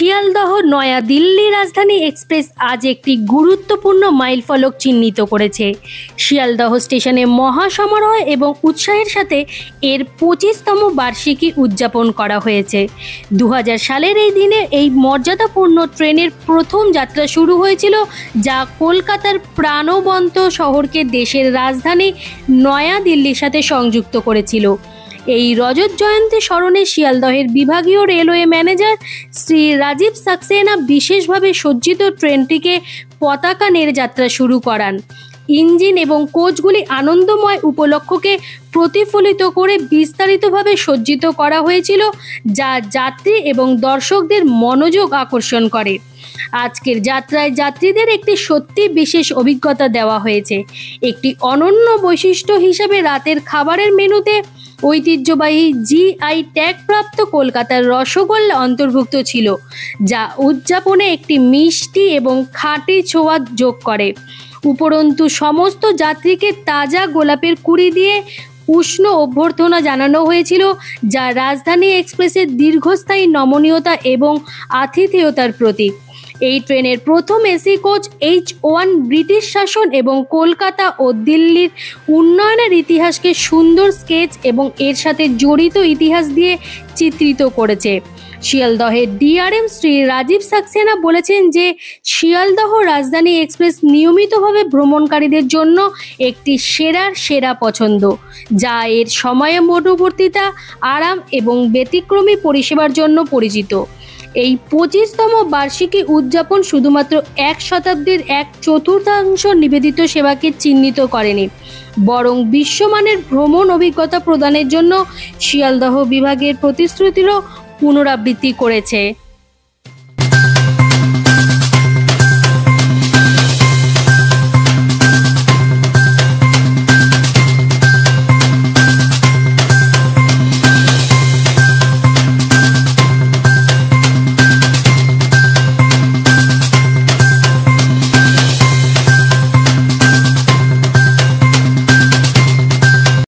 শিয়ালদহ নয়া দিল্লি রাজধানী এক্সপ্রেস আজ একটি গুরুত্বপূর্ণ মাইলফলক চিহ্নিত করেছে। শিয়ালদহ স্টেশনে মহাসমারোহ এবং উৎসাহের সাথে এর 25তম বার্ষিকী উদযাপন করা হয়েছে। 2000 সালের এই দিনে এই মর্যাদাপূর্ণ ট্রেনের প্রথম যাত্রা শুরু হয়েছিল, যা কলকাতার প্রাণবন্ত শহরকে দেশের রাজধানী নয়া দিল্লির সাথে সংযুক্ত করেছিল। এই রজত জয়ন্তী স্মরণে শিয়ালদহের বিভাগীয় রেলওয়ে ম্যানেজার শ্রী রাজীব সাক্সেনা বিশেষভাবে সজ্জিত ট্রেনটিকে পতাকা নেড়ে যাত্রা শুরু করান। ইঞ্জিন এবং কোচগুলি আনন্দময় উপলক্ষকে প্রতিফলিত করে বিস্তারিতভাবে সজ্জিত করা হয়েছিল, যা যাত্রী এবং দর্শকদের মনোযোগ আকর্ষণ করে। আজকের যাত্রায় যাত্রীদের একটি সত্যি বিশেষ অভিজ্ঞতা দেওয়া হয়েছে। একটি অনন্য বৈশিষ্ট্য হিসেবে রাতের খাবারের মেনুতে ঐতিহ্যবাহী জিআই ট্যাগপ্রাপ্ত কলকাতার রসগোল্লা অন্তর্ভুক্ত ছিল, যা উদযাপনে একটি মিষ্টি এবং খাঁটি ছোঁয়া যোগ করে। উপরন্তু সমস্ত যাত্রীকে তাজা গোলাপের কুড়ি দিয়ে উষ্ণ অভ্যর্থনা জানানো হয়েছিল, যা রাজধানী এক্সপ্রেসের দীর্ঘস্থায়ী নমনীয়তা এবং আতিথেয়তার প্রতীক। এই ট্রেনের প্রথম এসি কোচ H1 ব্রিটিশ শাসন এবং কলকাতা ও দিল্লির উন্নয়নের ইতিহাসকে সুন্দর স্কেচ এবং এর সাথে জড়িত ইতিহাস দিয়ে চিত্রিত করেছে। শিয়ালদহের ডিআরএম শ্রী রাজীব সাক্সেনা বলেছেন যে শিয়ালদহ রাজধানী এক্সপ্রেস নিয়মিতভাবে ভ্রমণকারীদের জন্য একটি সেরা পছন্দ, যা এর সময়ানুবর্তিতা, আরাম এবং ব্যতিক্রমী পরিষেবার জন্য পরিচিত। এই 25তম বার্ষিকী উদযাপন শুধুমাত্র এক শতাব্দীর এক চতুর্থাংশ নিবেদিত সেবাকে চিহ্নিত করেনি, বরং বিশ্বমানের ভ্রমণ অভিজ্ঞতা প্রদানের জন্য শিয়ালদহ বিভাগের প্রতিশ্রুতিরও পুনরাবৃত্তি করেছে।